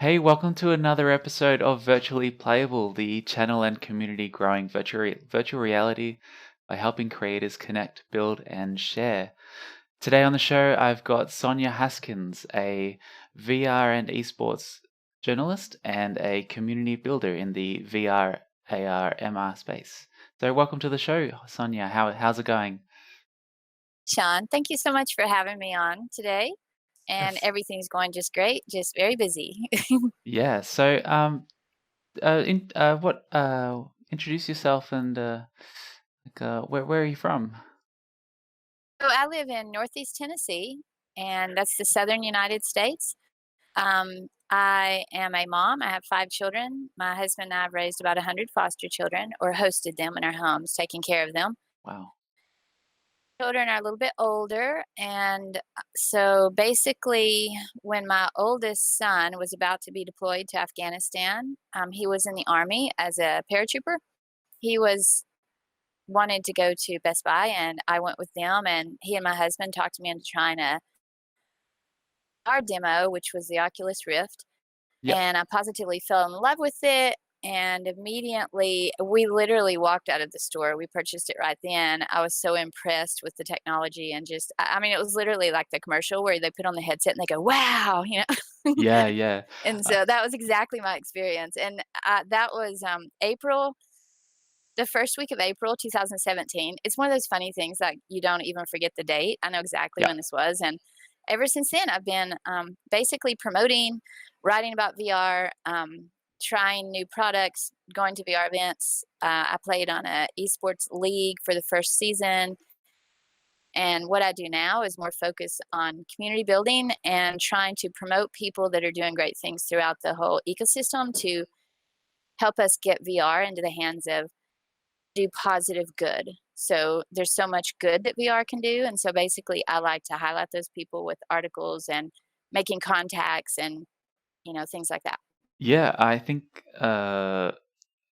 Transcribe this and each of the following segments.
Hey, welcome to another episode of Virtually Playable, the channel and community growing virtual reality by helping creators connect, build, and share. Today on the show, I've got Sonya Haskins, a VR and esports journalist and a community builder in the VR, AR, MR space. So, welcome to the show, Sonya. How's it going? Sean, thank you so much for having me on today. And Yes. everything's going just great, just very busy. Yeah. So, introduce yourself and where are you from? So I live in Northeast Tennessee, and that's the southern United States. I am a mom. I have 5 children. My husband and I have raised about 100 foster children or hosted them in our homes, taking care of them. Wow. Children are a little bit older, and so basically, when my oldest son was about to be deployed to Afghanistan, he was in the Army as a paratrooper. He was wanted to go to Best Buy, and I went with them, and he and my husband talked me into trying our demo, which was the Oculus Rift, Yep. and I positively fell in love with it. And immediately, we literally walked out of the store. We purchased it right then. I was so impressed with the technology and just, I mean, it was literally like the commercial where they put on the headset and they go, wow, Yeah, yeah. And Uh, so that was exactly my experience. And that was April the first week of April 2017. It's one of those funny things that you don't even forget the date. I know exactly yeah. when this was, and ever since then, I've been basically promoting, writing about VR, trying new products, going to VR events. I played on a esports league for the first season, and what I do now is more focus on community building and trying to promote people that are doing great things throughout the whole ecosystem to help us get VR into the hands of do positive good. So there's so much good that VR can do. And so basically I like to highlight those people with articles and making contacts and, things like that. Yeah, I think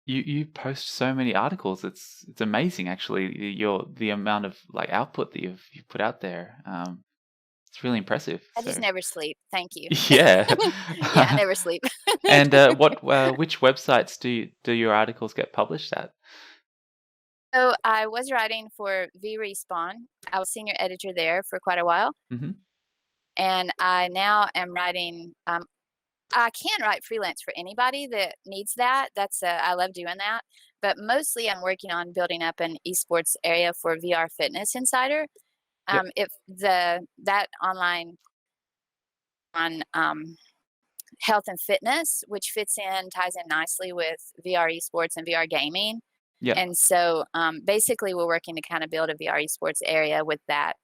you post so many articles. It's amazing actually. Your the amount of like output that you've put out there. It's really impressive. I just So never sleep. Thank you. yeah. Yeah, I never sleep. And which websites do your articles get published at? So I was writing for V Respawn. I was senior editor there for quite a while. Hmm. And I now am writing, I can write freelance for anybody that needs that. I love doing that. But mostly I'm working on building up an esports area for VR Fitness Insider. Yep. If that online on health and fitness, which fits in, ties in nicely with VR esports and VR gaming. Yep. And so basically, we're working to kind of build a VR esports area with that.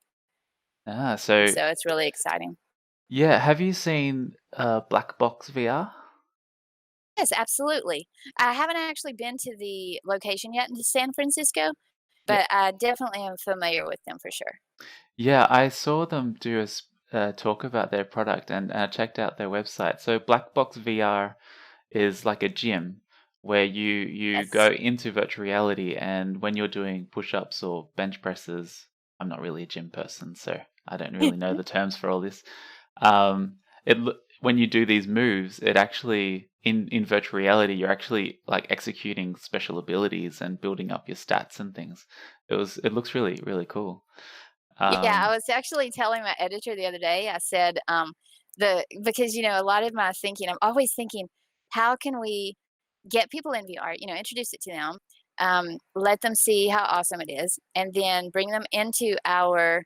So So it's really exciting. yeah, have you seen Blackbox VR? Yes, absolutely. I haven't actually been to the location yet in San Francisco, Yep. but I definitely am familiar with them for sure. Yeah, I saw them do talk about their product and checked out their website. So Blackbox VR is like a gym where you go Yes. into virtual reality, and when you're doing push-ups or bench presses, I'm not really a gym person, so I don't really know the terms for all this. When you do these moves, it actually in virtual reality, you're actually like executing special abilities and building up your stats and things. It looks really cool. Yeah, I Um, was actually telling my editor the other day, I said, the because a lot of my thinking, I'm always thinking, how can we get people in VR, introduce it to them, let them see how awesome it is, and then bring them into our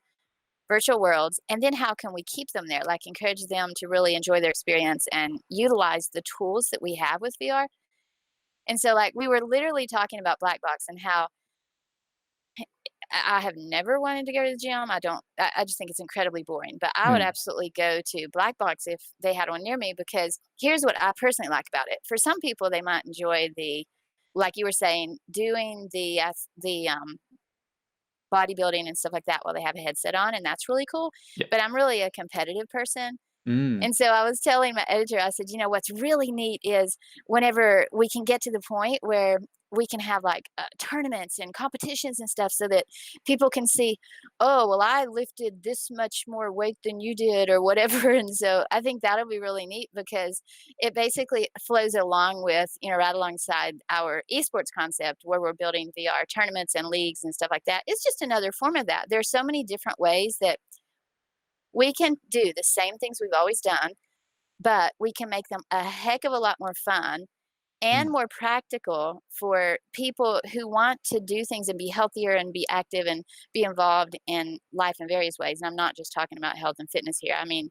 virtual worlds. And then how can we keep them there? Like encourage them to really enjoy their experience and utilize the tools that we have with VR. And so like we were literally talking about Blackbox and how I have never wanted to go to the gym. I just think it's incredibly boring. But I would hmm, absolutely go to Black Box if they had one near me because here's what I personally like about it. For some people, they might enjoy like you were saying, doing the bodybuilding and stuff like that while they have a headset on, and that's really cool. yeah. But I'm really a competitive person. Mm, And so I was telling my editor, I said, what's really neat is whenever we can get to the point where we can have like tournaments and competitions and stuff so that people can see, oh, well, I lifted this much more weight than you did or whatever. And so I think that'll be really neat because it basically flows along with, right alongside our esports concept where we're building VR tournaments and leagues and stuff like that. It's just another form of that. There's so many different ways that we can do the same things we've always done, but we can make them a heck of a lot more fun and Mm. more practical for people who want to do things and be healthier and be active and be involved in life in various ways. And I'm not just talking about health and fitness here. I mean,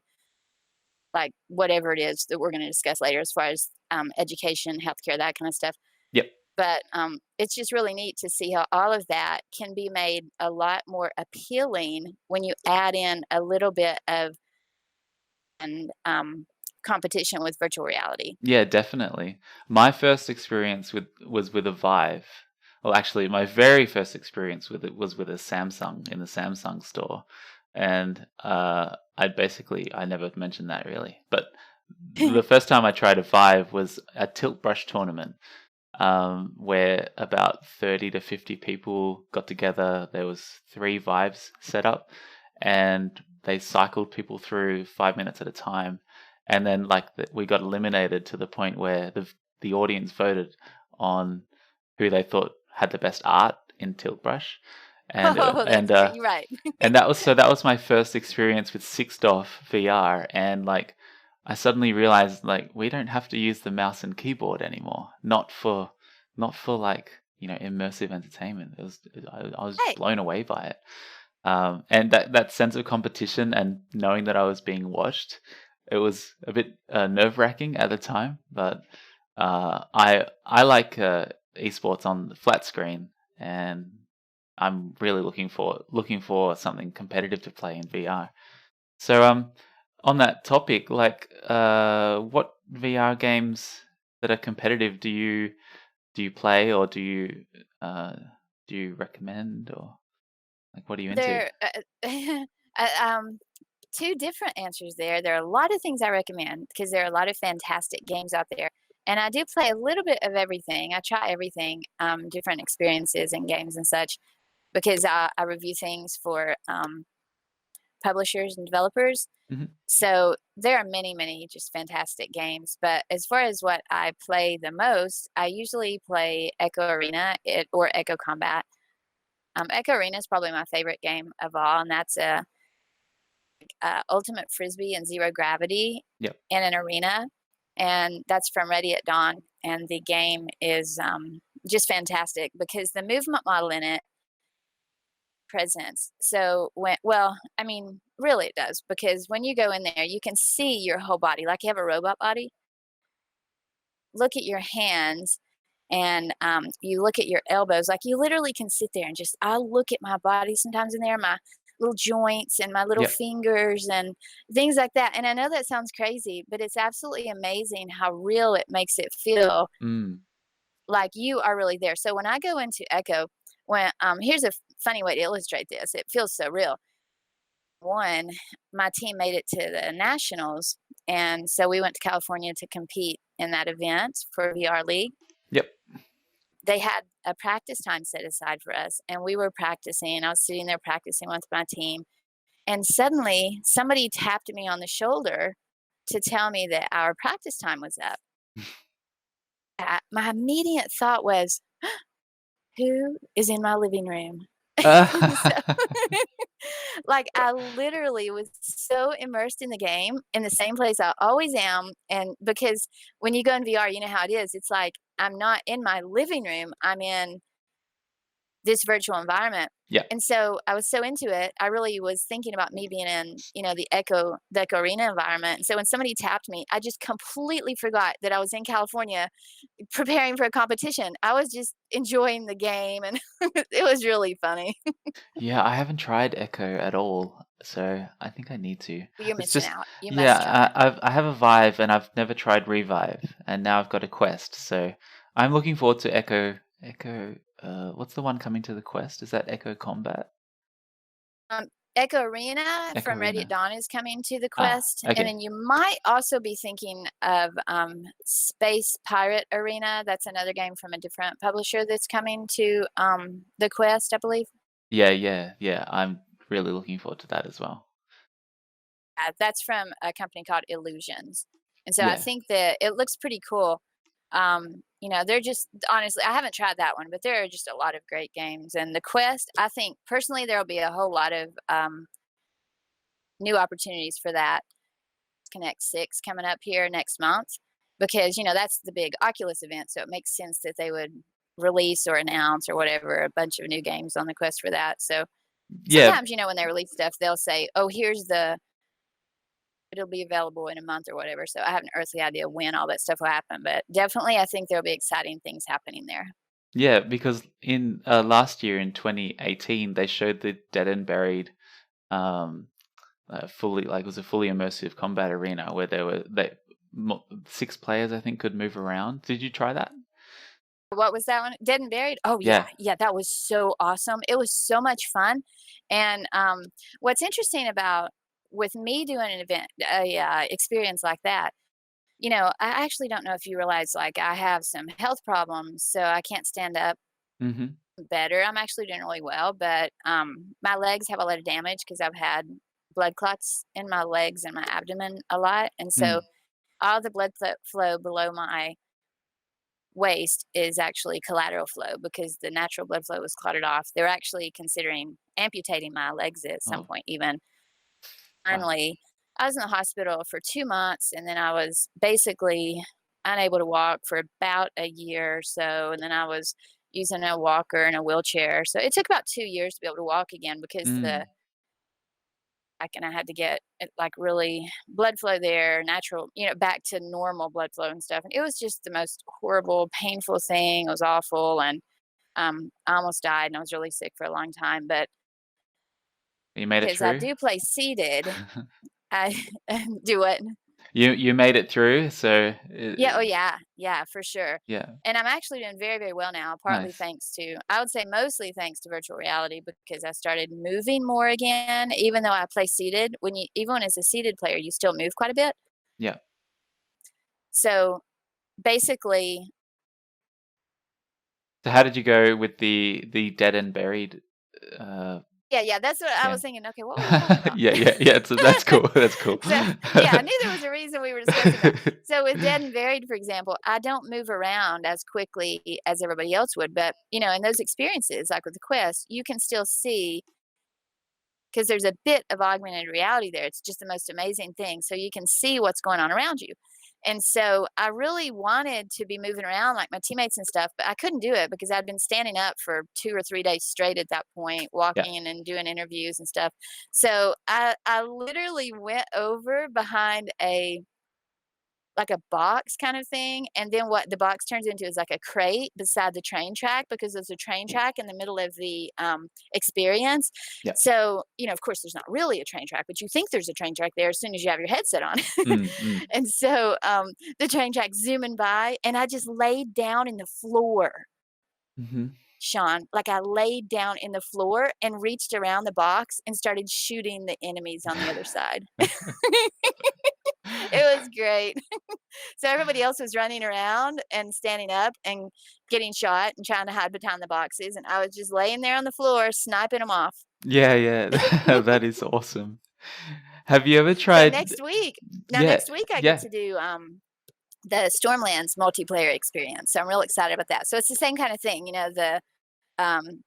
like whatever it is that we're going to discuss later as far as education, healthcare, that kind of stuff. Yep. But it's just really neat to see how all of that can be made a lot more appealing when you add in a little bit of and competition with virtual reality. Yeah, definitely. My first experience was with a Vive. Well, actually, my very first experience with it was with a Samsung in the Samsung store, and I never mentioned that really, but the first time I tried a Vive was a tilt brush tournament, where about 30 to 50 people got together. There was 3 Vives set up, and they cycled people through 5 minutes at a time, and then we got eliminated to the point where the audience voted on who they thought had the best art in tilt brush, and Oh, that's great. You're right. and that was my first experience with 6DoF VR, and I suddenly realized we don't have to use the mouse and keyboard anymore. Not for immersive entertainment. I was Hey, blown away by it. And that sense of competition and knowing that I was being watched, it was a bit nerve-wracking at the time, but I like esports on the flat screen, and I'm really looking for something competitive to play in VR. So on that topic, what VR games that are competitive do you play, or uh do you recommend, or what are you into? there um, 2 different answers there. There are a lot of things I recommend because there are a lot of fantastic games out there, and I do play a little bit of everything. I try everything, different experiences and games and such because I review things for, publishers and developers. Hmm. So there are many, many just fantastic games. But as far as what I play the most, I usually play Echo Arena or Echo Combat. Echo Arena is probably my favorite game of all, and that's a ultimate frisbee and zero gravity Yep. in an arena, and that's from Ready at Dawn. And the game is just fantastic because the movement model in it presence. So I mean, really it does because when you go in there, you can see your whole body like you have a robot body. Look at your hands and you look at your elbows. Like you literally can sit there and just, I look at my body sometimes in there, my little joints and my little Yep. fingers and things like that. And I know that sounds crazy, but it's absolutely amazing how real it makes it feel Mm. like you are really there. So when I go into Echo, here's a funny way to illustrate this, it feels so real. One, my team made it to the nationals, and so we went to California to compete in that event for VR League. Yep. They had a practice time set aside for us, and we were practicing. I was sitting there practicing with my team, and suddenly somebody tapped me on the shoulder to tell me that our practice time was up. My immediate thought was, who is in my living room? So like, I literally was so immersed in the game in the same place I always am, and because when you go in VR, you know how it is, it's like, I'm not in my living room, I'm in this virtual environment, Yep. and so I was so into it, I really was thinking about me being in, the Echo Arena environment, and so when somebody tapped me, I just completely forgot that I was in California preparing for a competition. I was just enjoying the game, and it was really funny. Yeah, I haven't tried Echo at all, so I think I need to. You're It's missing just, out. You yeah, must try it. I have a Vive, and I've never tried Revive, and now I've got a Quest, so I'm looking forward to Echo. What's the one coming to the Quest? Is that Echo Combat? Echo Arena Echo from Ready at Arena. Dawn is coming to the Ah, Quest, and okay. then you might also be thinking of Space Pirate Arena. That's another game from a different publisher that's coming to the Quest, I believe. Yeah, yeah, yeah. I'm really looking forward to that as well. That's from a company called Illusions, and so I Yeah. think that it looks pretty cool. They're just honestly, I haven't tried that one, but there are just a lot of great games. And the Quest, I think personally, there will be a whole lot of new opportunities for that. Connect 6 coming up here next month because, that's the big Oculus event. So it makes sense that they would release or announce or whatever a bunch of new games on the Quest for that. So Yeah, sometimes, when they release stuff, they'll say, oh, it'll be available in a month or whatever. So I have an earthly idea when all that stuff will happen. But definitely, I think there'll be exciting things happening there. yeah, because in last year in 2018 they showed the Dead and Buried um fully like it was a fully immersive combat arena where there were 6 players I think could move around. Did you try that? What was that one? Dead and Buried? Oh, yeah. Yeah. Yeah, that was so awesome. It was so much fun. And what's interesting about with me doing an event, experience like that, I actually don't know if you realize, like, I have some health problems, so I can't stand up Mhm. better. I'm actually doing really well, but my legs have a lot of damage because I've had blood clots in my legs and my abdomen a lot. And so Mm. all the blood flow below my waist is actually collateral flow because the natural blood flow was clotted off. They're actually considering amputating my legs at some Oh, point, even. wow. Finally, I was in the hospital for 2 months, and then I was basically unable to walk for about a year or so. And then I was using a walker and a wheelchair. So it took about 2 years to be able to walk again because Mm. I had to get it like really blood flow there, natural, back to normal blood flow and stuff. And it was just the most horrible, painful thing. It was awful. And I almost died and I was really sick for a long time. But You made it because I through? do play seated, I do it. You made it through, so Yeah, oh yeah, yeah, for sure. yeah, And I'm actually doing very, very well now, partly nice. thanks to, I would say mostly thanks to virtual reality because I started moving more again, even though I play seated. Even as a seated player, you still move quite a bit. Yeah. So basically, So how did you go with the Dead and Buried uh yeah, yeah, that's what I yeah. was thinking. Okay, what were we talking about? Yeah, yeah, yeah, so that's cool, that's cool. So, yeah, I knew there was a reason we were discussing that. So with Dead and Buried, for example, I don't move around as quickly as everybody else would, but in those experiences, like with the Quest, you can still see because there's a bit of augmented reality there. It's just the most amazing thing. So you can see what's going on around you. And so I really wanted to be moving around like my teammates and stuff, but I couldn't do it because I'd been standing up for 2 or 3 days straight at that point, Yeah. walking and doing interviews and stuff. So I literally went over behind like a box kind of thing, and then what the box turns into is like a crate beside the train track because there's a train track in the middle of the experience. Yeah. So of course there's not really a train track, but you think there's a train track there as soon as you have your headset on. Mm, mm. And so the train track zooming by, and I just laid down in the floor, Mhm. Sean. Like I laid down in the floor and reached around the box and started shooting the enemies on the other side. It was great. So everybody else was running around and standing up and getting shot and trying to hide behind the boxes, and I was just laying there on the floor sniping them off. Yeah, yeah, that is awesome. Have you ever So tried yeah, next week I get yeah. to do the Stormlands multiplayer experience. So I'm real excited about that. So it's the same kind of thing, the um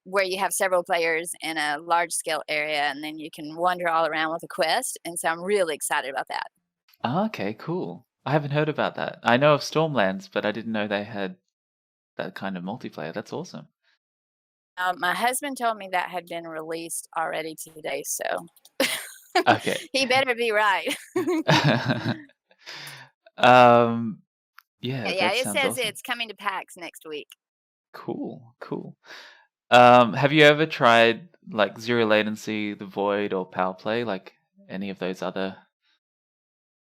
where you have several players in a large scale area and then you can wander all around with a quest. And so I'm really excited about that. Ah, okay, cool. I haven't heard about that. I know of Stormlands, but I didn't know they had that kind of multiplayer. That's awesome. My husband told me that had been released already today, so Okay. he better be right. Um, yeah, Yeah, that it sounds says awesome. it's coming to PAX next week. Cool, cool. Have you ever tried like Zero Latency, The Void, or Power Play, like any of those other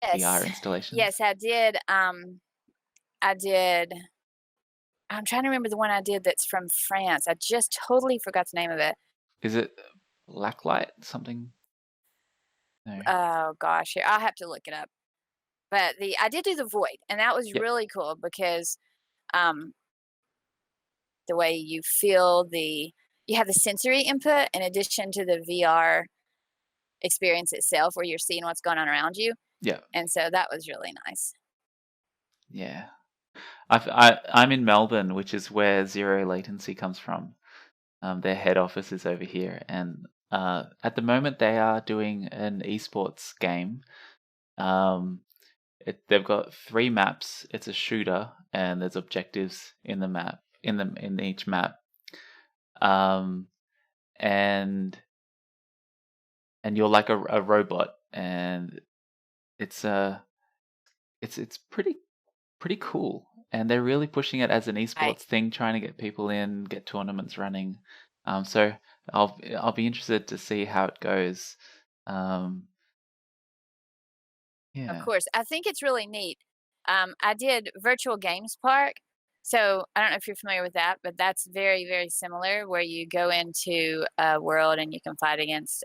VR Yes. installations? Yes, I did, I did I'm trying to remember the one I did that's from France. I just totally forgot the name of it. Is it? Blacklight something? No. Oh gosh, here I'll have to look it up. But I did do the Void, and that was Yep. really cool because um, the way you feel you have the sensory input in addition to the VR experience itself, where you're seeing what's going on around you, Yeah. and so that was really nice. Yeah. I'm in Melbourne, which is where Zero Latency comes from. Their head office is over here, and at the moment they are doing an esports game. Um, they've got 3 maps. It's a shooter, and there's objectives in the map in each map. Um, and you're like a robot, and it's it's pretty cool. And they're really pushing it as an Right. esports thing, trying to get people in, get tournaments running. So I'll be interested to see how it goes. Um, Of yeah. course, I think it's really neat. I did Virtual Games Park, so I don't know if you're familiar with that, but that's very, very similar, where you go into a world and you can fight against,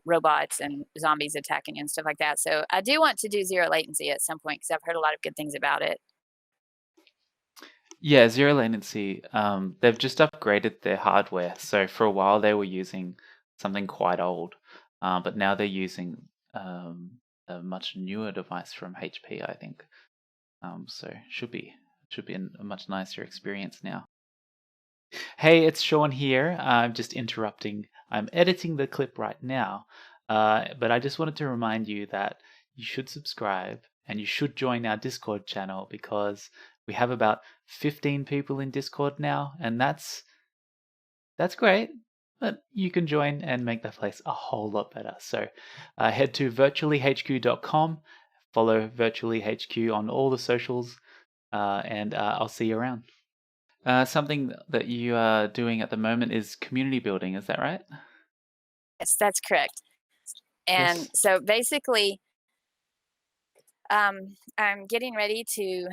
robots and zombies attacking you and stuff like that. So I do want to do zero latency at some point because I've heard a lot of good things about it. Yeah, Zero Latency, they've just upgraded their hardware. So for a while they were using something quite old, but now they're using a much newer device from HP, I think. So should be a much nicer experience now. Hey, it's Sean here. I'm just interrupting. I'm editing the clip right now, but I just wanted to remind you that you should subscribe and you should join our Discord channel because we have about 15 people in Discord now, and that's great. But you can join and make the place a whole lot better. So head to virtuallyhq.com, follow virtuallyhq on all the socials, and I'll see you around. Something that you are doing at the moment is community building, is that right? Yes, that's correct. And Yes. so basically, I'm getting ready to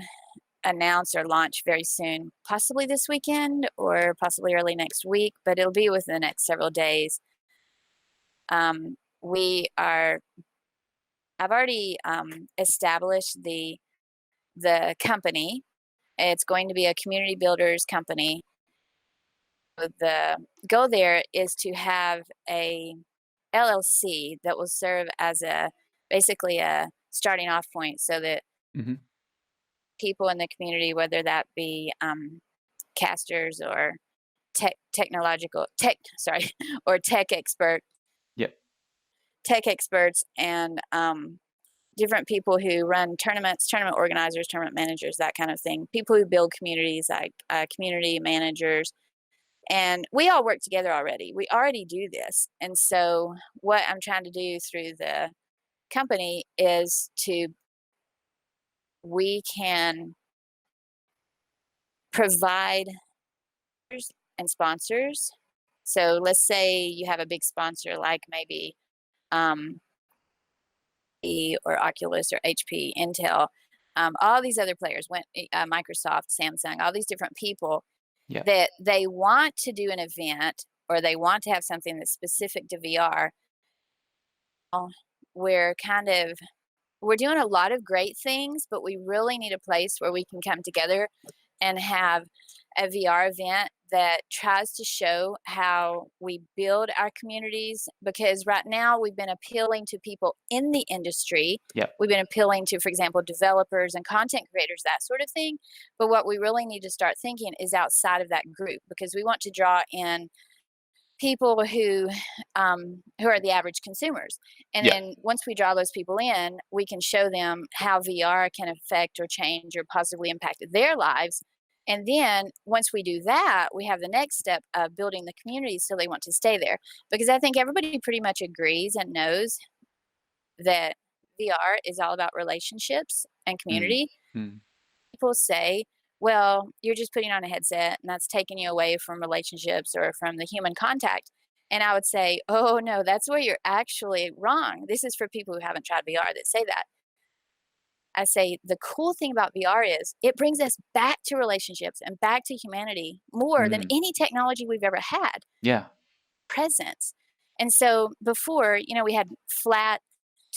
announce or launch very soon, possibly this weekend or possibly early next week, but it'll be within the next several days. We are I've already established the company. It's going to be a community builders company. The goal there is to have a LLC that will serve as basically a starting off point so that Hmm. people in the community, whether that be casters or technological tech, sorry, or Yep. tech experts, and different people who run tournaments, tournament organizers, tournament managers, that kind of thing. People who build communities, like community managers, and we all work together already. We already do this, and so what I'm trying to do through the company is to we can provide and sponsors. So let's say you have a big sponsor like maybe um, or Oculus or HP, Intel, all these other players went, Microsoft, Samsung, all these different people Yep. that they want to do an event or they want to have something that's specific to VR. We're kind of we're doing a lot of great things, but we really need a place where we can come together and have a VR event that tries to show how we build our communities. Because right now we've been appealing to people in the industry. Yep. We've been appealing to, for example, developers and content creators, that sort of thing. But what we really need to start thinking is outside of that group because we want to draw in people who are the average consumers. And Yep. then once we draw those people in, we can show them how VR can affect or change or positively impact their lives. And then once we do that, we have the next step of building the community so they want to stay there. Because I think everybody pretty much agrees and knows that VR is all about relationships and Mm. community. Mm. People say, well, you're just putting on a headset and that's taking you away from relationships or from the human contact. And I would say, oh, no, that's where you're actually wrong. This is for people who haven't tried VR that say that. I say the cool thing about VR is it brings us back to relationships and back to humanity more than Mm. any technology we've ever had. Yeah. presence. And so before, we had flat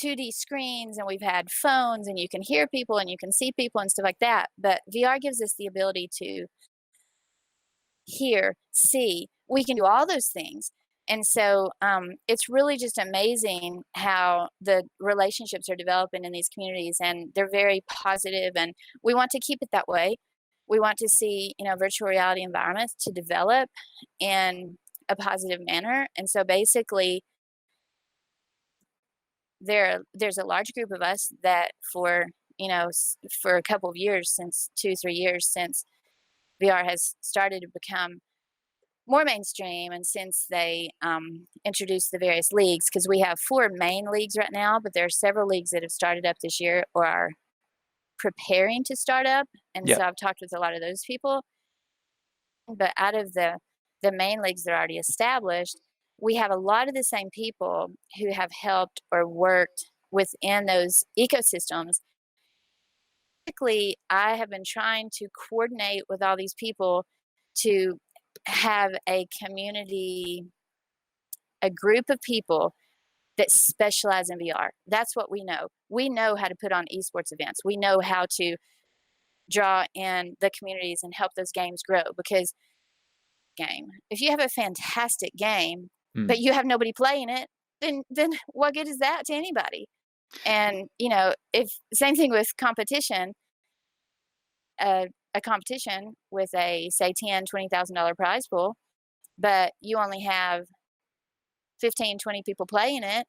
2D screens and we've had phones and you can hear people and you can see people and stuff like that. But VR gives us the ability to hear, see. We can do all those things. And so it's really just amazing how the relationships are developing in these communities, and they're very positive, and we want to keep it that way. We want to see, virtual reality environments to develop in a positive manner. And so basically, there's a large group of us that for a couple of years, since 2 3 years since VR has started to become more mainstream, and since they introduced the various leagues, because we have 4 main leagues right now, but there are several leagues that have started up this year or are preparing to start up. And Yeah. so I've talked with a lot of those people. But out of the main leagues that are already established, we have a lot of the same people who have helped or worked within those ecosystems. Basically, I have been trying to coordinate with all these people to have a community, a group of people that specialize in VR. That's what we know. We know how to put on esports events. We know how to draw in the communities and help those games grow, because if you have a fantastic game, but Mm. you have nobody playing it, then what good is that to anybody? And, if same thing with competition, a competition with a, say, $10,000 $20,000 prize pool, but you only have 15 20 people playing it.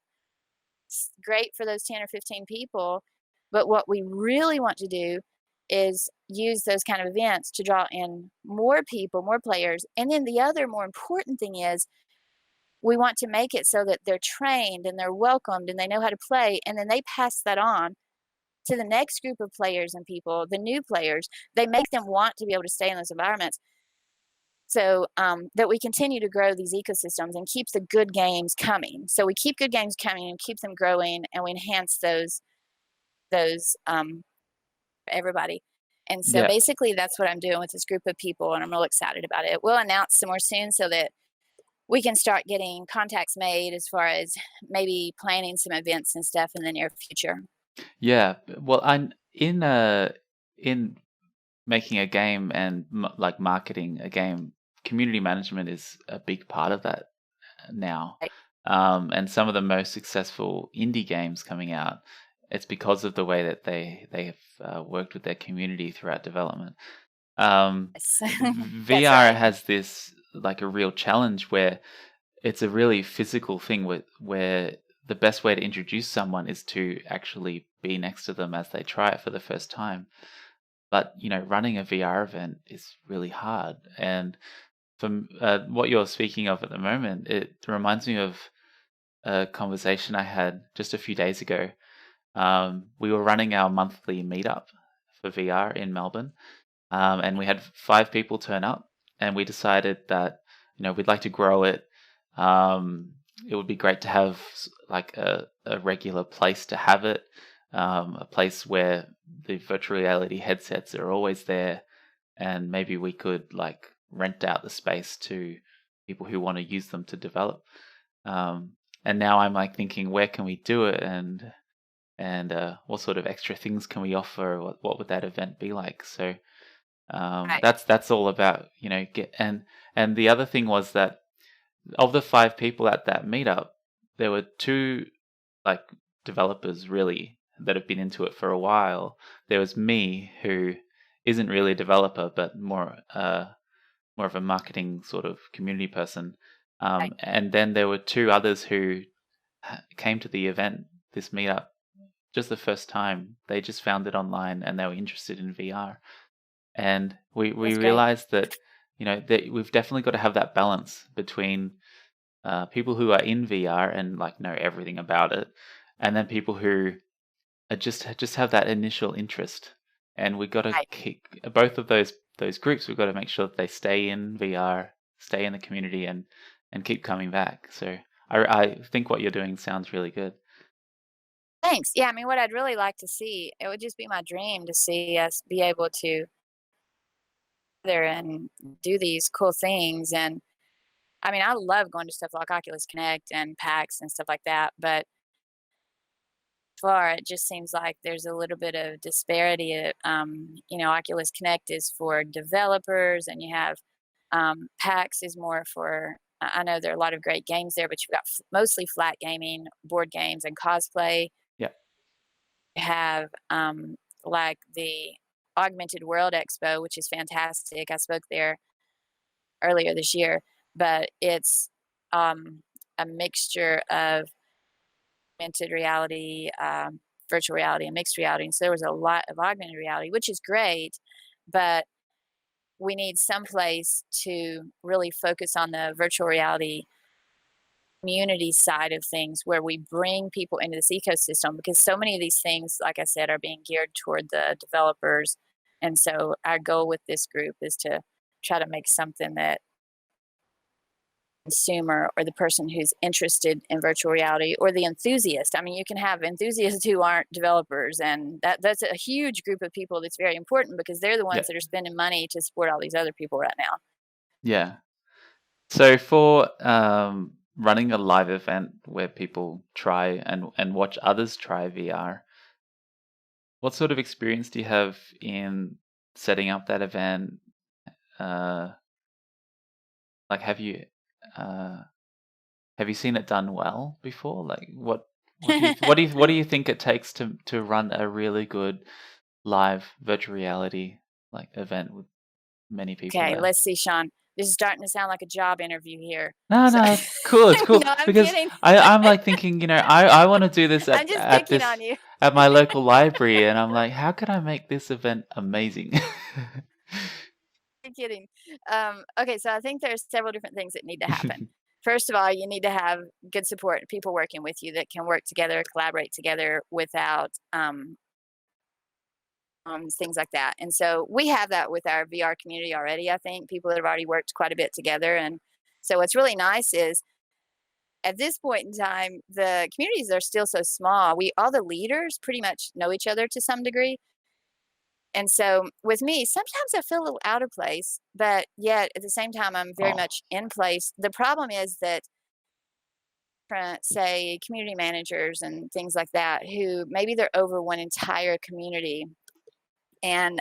It's great for those 10 or 15 people, but what we really want to do is use those kind of events to draw in more people, more players. And then the other more important thing is, we want to make it so that they're trained and they're welcomed and they know how to play, and then they pass that on to the next group of players and people, the new players. They make them want to be able to stay in those environments, so that we continue to grow these ecosystems and keep the good games coming. So we keep good games coming and keep them growing, and we enhance those for everybody. And so Yeah. basically, that's what I'm doing with this group of people, and I'm real excited about it. We'll announce some more soon so that we can start getting contacts made as far as maybe planning some events and stuff in the near future. Yeah. Well, in making a game and like marketing a game, community management is a big part of that now. Right. And some of the most successful indie games coming out, it's because of the way that they have worked with their community throughout development. Um, Yes. That's VR right. has this like a real challenge where it's a really physical thing where the best way to introduce someone is to actually be next to them as they try it for the first time. But running a VR event is really hard. And from what you're speaking of at the moment, it reminds me of a conversation I had just a few days ago. We were running our monthly meetup for VR in Melbourne, and we had 5 people turn up, and we decided that we'd like to grow it. It would be great to have like a regular place to have it, a place where the virtual reality headsets are always there, and maybe we could like rent out the space to people who want to use them to develop. Um, and now I'm like thinking, where can we do it, and what sort of extra things can we offer? What would that event be like? So Right. that's all about get and the other thing was that of the 5 people at that meetup, there were 2 like developers really that have been into it for a while. There was me, who isn't really a developer but more of a marketing sort of community person. Right. And then there were 2 others who came to the event, this meetup, just the first time. They just found it online and they were interested in VR. And we That's great. realized that that we've definitely got to have that balance between people who are in VR and like know everything about it, and then people who are just have that initial interest. And we've got to Right. keep both of those groups. We've got to make sure that they stay in VR, stay in the community, and keep coming back. So I think what you're doing sounds really good. Thanks. Yeah, I mean, what I'd really like to see, it would just be my dream to see us be able to there and do these cool things. And I mean, I love going to stuff like Oculus Connect and PAX and stuff like that, but far, it just seems like there's a little bit of disparity. Oculus Connect is for developers, and you have PAX is more for. I know there are a lot of great games there, but you've got mostly flat gaming, board games, and cosplay. Yeah. You have like the Augmented World Expo, which is fantastic. I spoke there earlier this year, but it's a mixture of augmented reality, virtual reality, and mixed reality. And so there was a lot of augmented reality, which is great, but we need some place to really focus on the virtual reality community side of things where we bring people into this ecosystem because so many of these things, like I said, are being geared toward the developers. And so our goal with this group is to try to make something that consumer or the person who's interested in virtual reality or the enthusiast. I mean, you can have enthusiasts who aren't developers, and that's a huge group of people that's very important because they're the Yeah. ones that are spending money to support all these other people right now. Yeah. So for running a live event where people try and watch others try VR, what sort of experience do you have in setting up that event? Uh, like, uh, have you seen it done well before? Like, what do you think it takes to run a really good live virtual reality like event with many people Okay, there? let's see, Sean. This is starting to sound like a job interview here. No, So no, it's cool. It's cool no, I'm because kidding. I'm like thinking, I want to do this I'm just picking on you. at my local library, and I'm like, how can I make this event amazing? I'm kidding. Okay, so I think there's several different things that need to happen. First of all, you need to have good support, people working with you that can work together, collaborate together without things like that. And so we have that with our VR community already. I think people that have already worked quite a bit together. And so what's really nice is at this point in time, the communities are still so small. We all the leaders pretty much know each other to some degree. And so with me, sometimes I feel a little out of place, but yet at the same time, I'm very Oh, much in place. The problem is that, say, community managers and things like that, who maybe they're over one entire community, and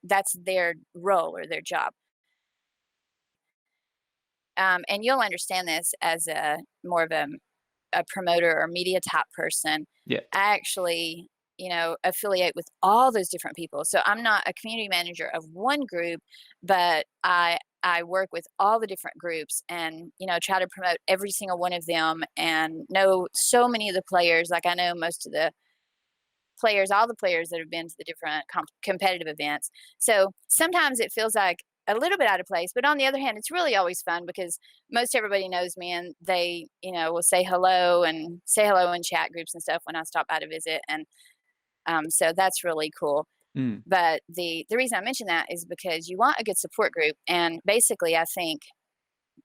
that's their role or their job. And you'll understand this as a more of a promoter or media type person. yeah. I actually, affiliate with all those different people. So I'm not a community manager of one group, but I work with all the different groups and try to promote every single one of them and know so many of the players. Like I know most of the players, all the players that have been to the different competitive events. So sometimes it feels like a little bit out of place, but on the other hand, it's really always fun because most everybody knows me and they, will say hello in chat groups and stuff when I stop by to visit. And so that's really cool. Mm, But the reason I mention that is because you want a good support group. And basically, I think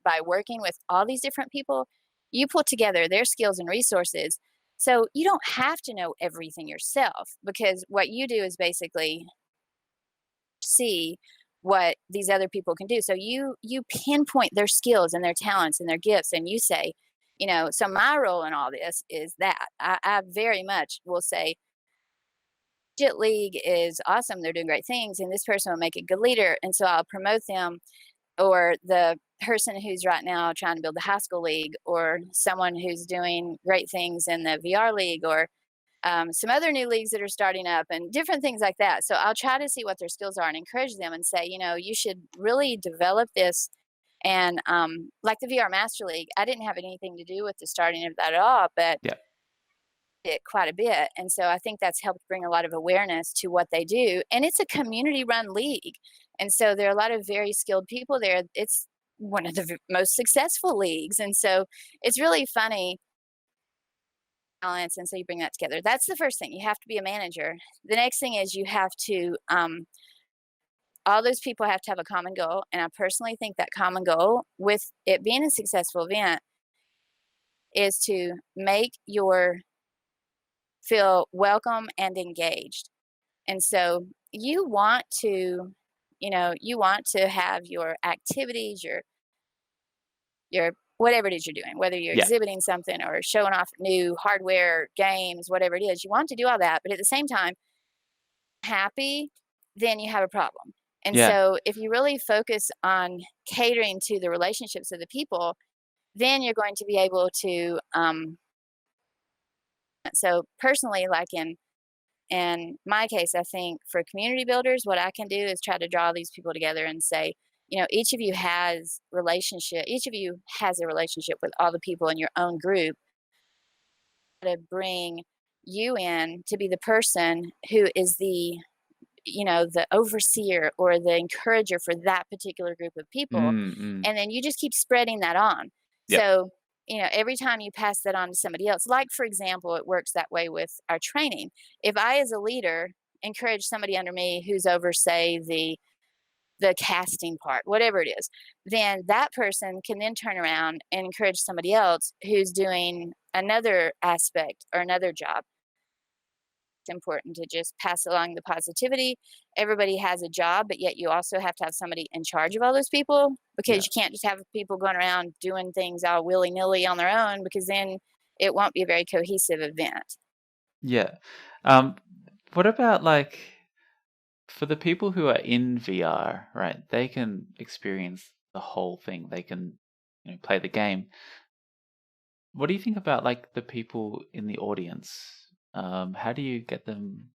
by working with all these different people, you pull together their skills and resources. So you don't have to know everything yourself because what you do is basically see what these other people can do. So you pinpoint their skills and their talents and their gifts and you say, so my role in all this is that I very much will say Digit League is awesome. They're doing great things and this person will make a good leader. And so I'll promote them or the person who's right now trying to build the high school league or someone who's doing great things in the VR league or some other new leagues that are starting up and different things like that. So I'll try to see what their skills are and encourage them and say, you should really develop this. And like the VR Master League, I didn't have anything to do with the starting of that at all, but yeah. it quite a bit. And so I think that's helped bring a lot of awareness to what they do. And it's a community run league. And so there are a lot of very skilled people there. It's one of the most successful leagues. And so it's really funny balance, and so you bring that together. That's the first thing. You have to be a manager. The next thing is you have to all those people have to have a common goal, and I personally think that common goal with it being a successful event is to make your feel welcome and engaged. And so you want to have your activities, your your whatever it is you're doing, whether you're Yeah. exhibiting something or showing off new hardware, games, whatever it is, you want to do all that, but at the same time, happy, then you have a problem. And Yeah. so if you really focus on catering to the relationships of the people, then you're going to be able to so personally, like in my case, I think for community builders, what I can do is try to draw these people together and say, each of you has relationship, each of you has a relationship with all the people in your own group, to bring you in to be the person who is the overseer or the encourager for that particular group of people. Mm, mm. And then you just keep spreading that on. Yep. So, every time you pass that on to somebody else, like for example, it works that way with our training. If I, as a leader, encourage somebody under me who's over, say, the casting part, whatever it is, then that person can then turn around and encourage somebody else who's doing another aspect or another job. Important to just pass along the positivity. Everybody has a job, but yet you also have to have somebody in charge of all those people, Yeah. because you can't just have people going around doing things all willy nilly on their own, because then it won't be a very cohesive event. Yeah. What about like for the people who are in VR, right? They can experience the whole thing. They can, play the game. What do you think about like the people in the audience? How do you get them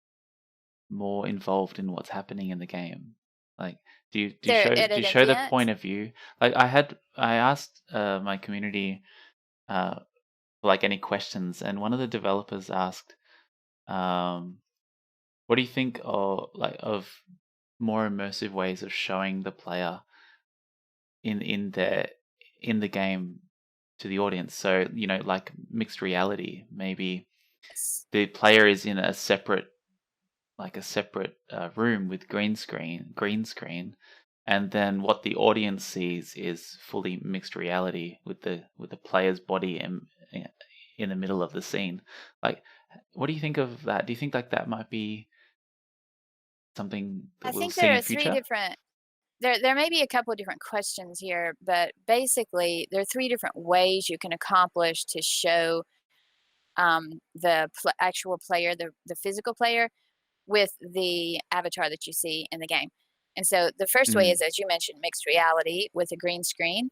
more involved in what's happening in the game? Like, do you They're show at do you an show the event. point of view? Like, I asked my community uh, for like any questions, and one of the developers asked, um, "What do you think of more immersive ways of showing the player in the game to the audience?" So like mixed reality, maybe the player is in a separate room with green screen, and then what the audience sees is fully mixed reality with the player's body in the middle of the scene. Like, what do you think of that? Do you think like that might be something that I we'll think see there in are three future? different there may be a couple of different questions here, but basically there are three different ways you can accomplish to show the actual player, the physical player, with the avatar that you see in the game. And so the first way is, Mm, as you mentioned, mixed reality with a green screen.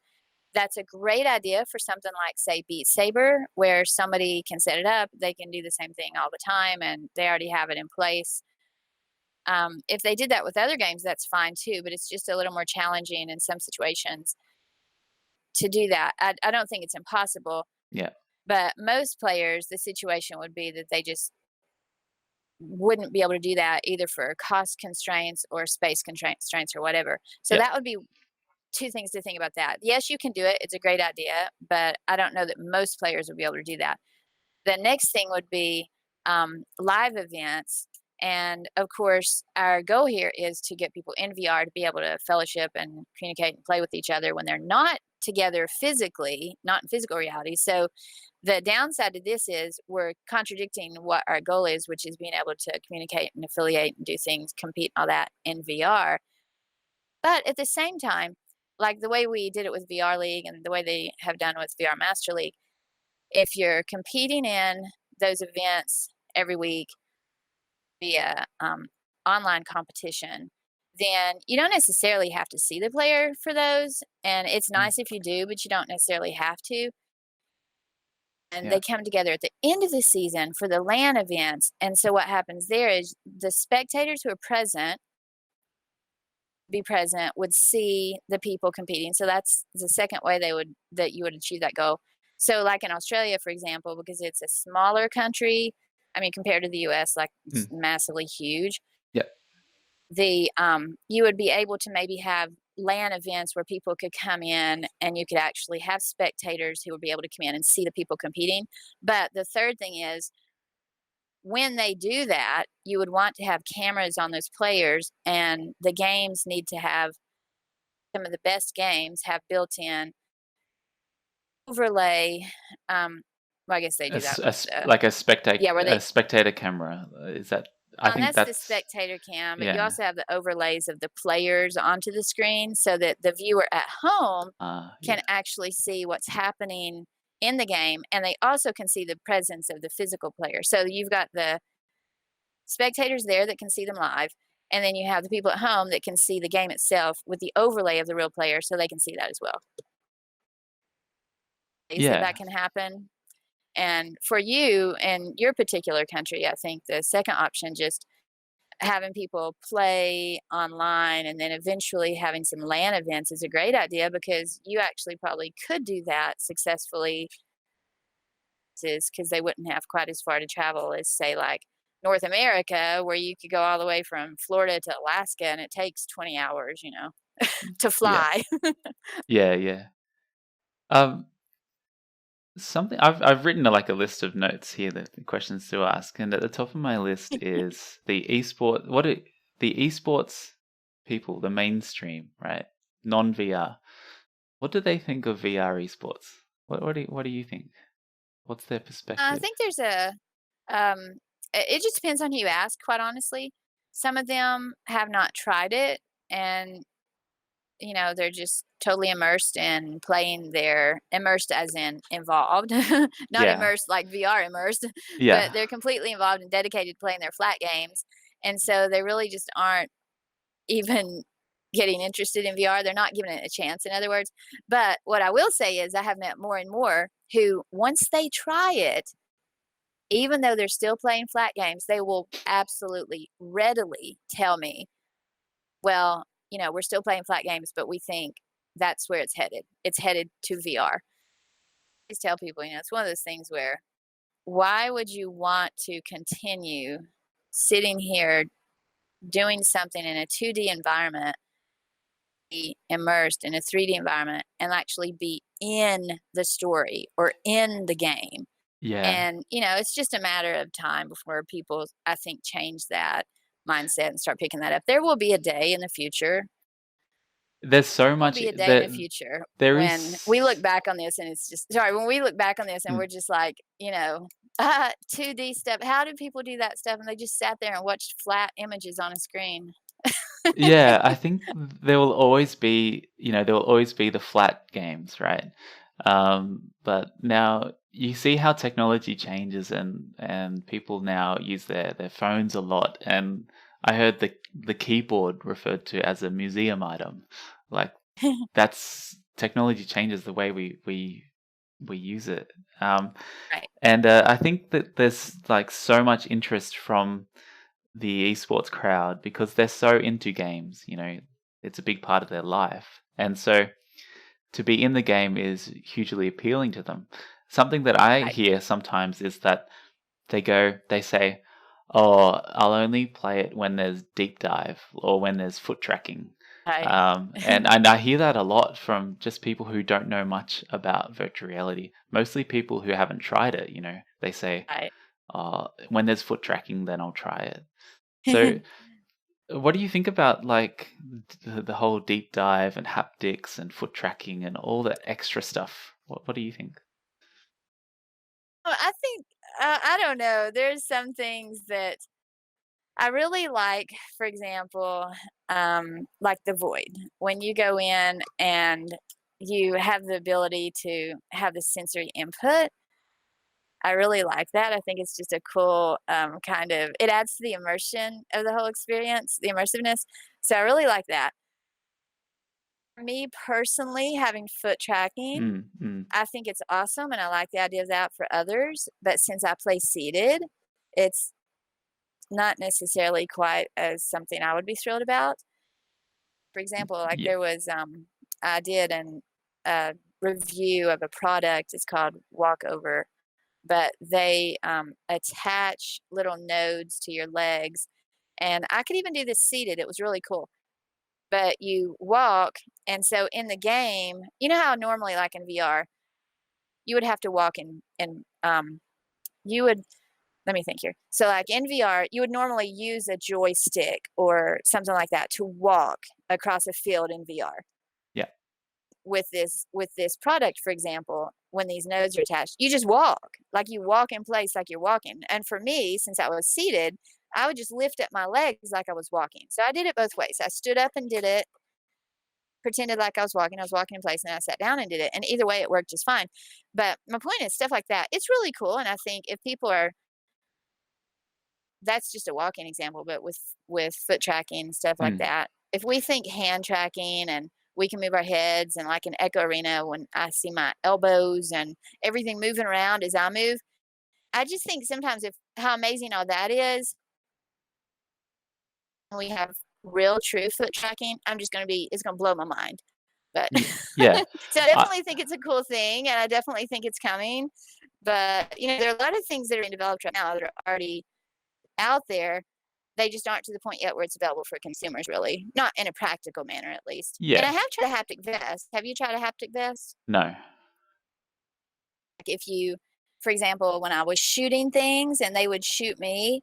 That's a great idea for something like, say, Beat Saber, where somebody can set it up. They can do the same thing all the time, and they already have it in place. If they did that with other games, that's fine too, but it's just a little more challenging in some situations to do that. I don't think it's impossible, yeah, but most players, the situation would be that they just wouldn't be able to do that, either for cost constraints or space constraints or whatever. So yeah, that would be two things to think about that. Yes, you can do it. It's a great idea, but I don't know that most players would be able to do that. The next thing would be live events. And of course, our goal here is to get people in VR to be able to fellowship and communicate and play with each other when they're not together physically, not in physical reality. So the downside to this is we're contradicting what our goal is, which is being able to communicate and affiliate and do things, compete, and all that in VR. But at the same time, like the way we did it with VR League and the way they have done with VR Master League, if you're competing in those events every week via online competition, then you don't necessarily have to see the player for those. And it's mm, nice if you do, but you don't necessarily have to. And yeah. they come together at the end of the season for the LAN events. And so what happens there is the spectators who are present would see the people competing. So that's the second way that you would achieve that goal. So like in Australia, for example, because it's a smaller country, I mean compared to the US, like it's Mm, massively huge, yeah. you would be able to maybe have LAN events where people could come in and you could actually have spectators who would be able to come in and see the people competing. But the third thing is, when they do that, you would want to have cameras on those players, and the games need to have some of the best games have built-in overlay. Um, well, I guess they A, do s- that a with s- like a spectator yeah, where a they spectator camera. Is that I And think that's the that's spectator cam, but you yeah. also have the overlays of the players onto the screen so that the viewer at home Yeah. can actually see what's happening in the game, and they also can see the presence of the physical player. So you've got the spectators there that can see them live, and then you have the people at home that can see the game itself with the overlay of the real player so they can see that as well. Ways that Yeah. that can happen. And for you and your particular country, I think the second option, just having people play online and then eventually having some LAN events, is a great idea because you actually probably could do that successfully, is because they wouldn't have quite as far to travel as, say, like North America, where you could go all the way from Florida to Alaska and it takes 20 hours, to Yeah. fly. Yeah, yeah. Um, something I've written like a list of notes here, that the questions to ask, and at the top of my list is the esport. The esports people, the mainstream, right? Non VR. What do they think of VR esports? What do you think? What's their I perspective? think there's um, it just depends on who you ask, quite honestly. Some of them have not tried it, and they're just totally immersed in playing. They're immersed as in involved, not Yeah, immersed like VR immersed, but yeah. they're completely involved and dedicated to playing their flat games. And so they really just aren't even getting interested in VR. They're not giving it a chance, in other words. But what I will say is I have met more and more who, once they try it, even though they're still playing flat games, they will absolutely readily tell me, well, we're still playing flat games, but we think that's where it's headed. It's headed to VR. I always tell people, it's one of those things where, why would you want to continue sitting here doing something in a 2D environment, be immersed in a 3D environment, and actually be in the story or in the game? Yeah. And, it's just a matter of time before people, I think, change that mindset and start picking that up. There will be a day in the future. There's so Will much be a day in the there. future There when we look is. back on this and it's just, sorry, when we look back on this and Mm. we're just like, 2D stuff. How did people do that stuff? And they just sat there and watched flat images on a screen. Yeah, I think there will always be, there will always be the flat games, right? But now you see how technology changes, and people now use their phones a lot. And I heard the keyboard referred to as a museum item. Like, that's technology changes the way we use it. Right. And I think that there's like so much interest from the esports crowd because they're so into games. It's a big part of their life, and so to be in the game is hugely appealing to them. Something that I Right. hear sometimes is that they say, "Oh, I'll only play it when there's deep dive or when there's foot tracking." Right. And I hear that a lot from just people who don't know much about virtual reality. Mostly people who haven't tried it. They say, Right. "Oh, when there's foot tracking, then I'll try it." So, what do you think about like the whole deep dive and haptics and foot tracking and all that extra stuff? What do you think? Well, I think, I don't know. There's some things that I really like, for example, like the void. When you go in and you have the ability to have the sensory input, I really like that. I think it's just a cool, kind of, it adds to the immersion of the whole experience, the immersiveness. So I really like that. Me personally, having foot tracking, Mm, mm, I think it's awesome, and I like the idea of that for others. But since I play seated, it's not necessarily quite as something I would be thrilled about. For example, like yeah, there was, I did a review of a product. It's called Walkover, but they attach little nodes to your legs, and I could even do this seated. It was really cool. But you walk, and so in the game, you know how normally, like in VR, you would have to walk and you would, let me think here. So like in VR, you would normally use a joystick or something like that to walk across a field in VR. yeah, With this product, for example, when these nodes are attached, you just walk. Like you walk in place like you're walking. And for me, since I was seated, I would just lift up my legs like I was walking. So I did it both ways. I stood up and did it, pretended like I was walking in place, and I sat down and did it. And either way, it worked just fine. But my point is, stuff like that, it's really cool. And I think if people are, that's just a walking example, but with foot tracking and stuff like Mm. that, if we think hand tracking and we can move our heads and like an echo arena when I see my elbows and everything moving around as I move, I just think sometimes if how amazing all that is, we have real true foot tracking, it's gonna blow my mind. But Yeah. so I I definitely think it's a cool thing, and I definitely think it's coming. But there are a lot of things that are being developed right now that are already out there. They just aren't to the point yet where it's available for consumers, really, not in a practical manner, at least. And I yeah. have tried a haptic vest. Have you tried a haptic vest? No. Like if you, for example, when I was shooting things and they would shoot me,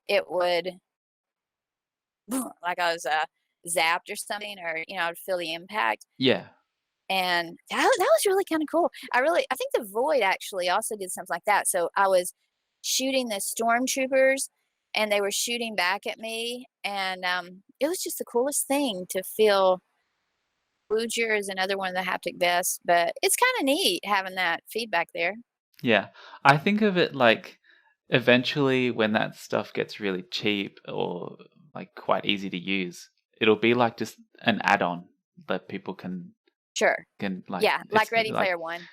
it would like I was zapped or something, or I'd feel the impact. Yeah. And that was really kinda cool. I think The Void actually also did something like that. So I was shooting the stormtroopers, and they were shooting back at me, and, it was just the coolest thing to feel. Bluger is another one of the haptic vests, but it's kinda neat having that feedback there. Yeah. I think of it like eventually when that stuff gets really cheap or like quite easy to use, it'll be like just an add-on that people Sure. can like Yeah, like it's Ready like Player One.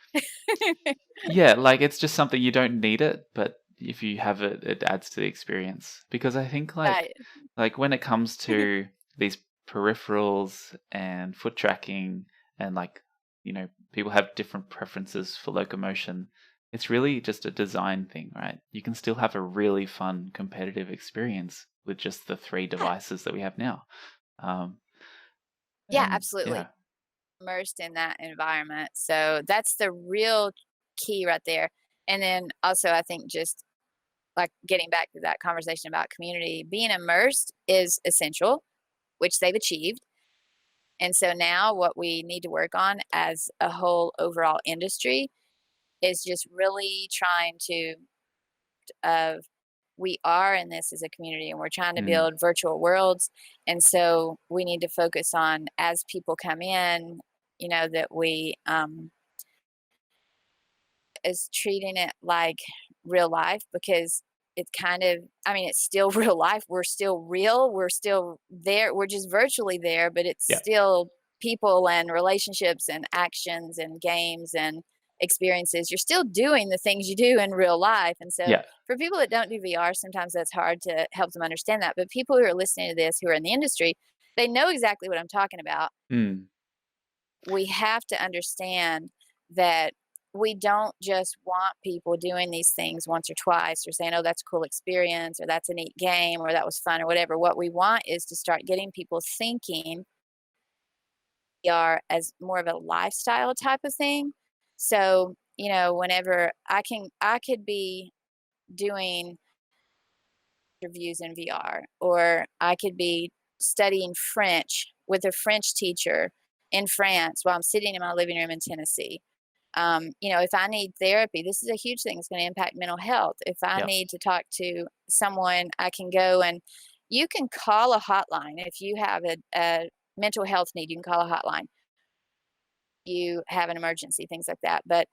yeah, like it's just something you don't need it, but if you have it, it adds to the experience. Because I think Right. like when it comes to these peripherals and foot tracking and like, people have different preferences for locomotion. It's really just a design thing, right? You can still have a really fun competitive experience with just the three Yeah. devices that we have now. Um, Yeah, and absolutely. yeah, Immersed in that environment. So that's the real key right there. And then also I think just like getting back to that conversation about community, being immersed is essential, which they've achieved. And so now what we need to work on as a whole overall industry is just really trying to of we are in this as a community and we're trying to mm, build virtual worlds. And so we need to focus on as people come in, that we is treating it like real life, because it's kind of, I mean, it's still real life. We're still real. We're still there. We're just virtually there, but it's yeah, still people and relationships and actions and games and experiences. You're still doing the things you do in real life. And so yeah, for people that don't do VR, sometimes that's hard to help them understand that. But people who are listening to this, who are in the industry, they know exactly what I'm talking about. mm, We have to understand that we don't just want people doing these things once or twice or saying, oh, that's a cool experience or that's a neat game or that was fun or whatever. What we want is to start getting people thinking VR as more of a lifestyle type of thing. So, whenever I could be doing reviews in VR, or I could be studying French with a French teacher in France while I'm sitting in my living room in Tennessee. If I need therapy, this is a huge thing. It's going to impact mental health. If I yeah, need to talk to someone, I can go and you can call a hotline. If you have a mental health need, you can call a hotline. You have an emergency, things like that. But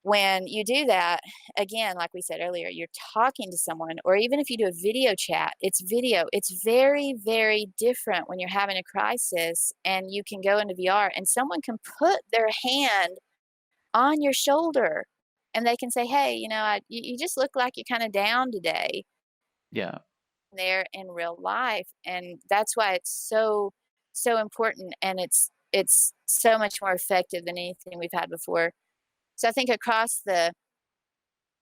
when you do that, again, like we said earlier, you're talking to someone, or even if you do a video chat, it's video. It's very, very different when you're having a crisis and you can go into VR and someone can put their hand on your shoulder and they can say, hey, you just look like you're kind of down today yeah, there in real life. And that's why it's so, so important. And it's so much more effective than anything we've had before. So I think across the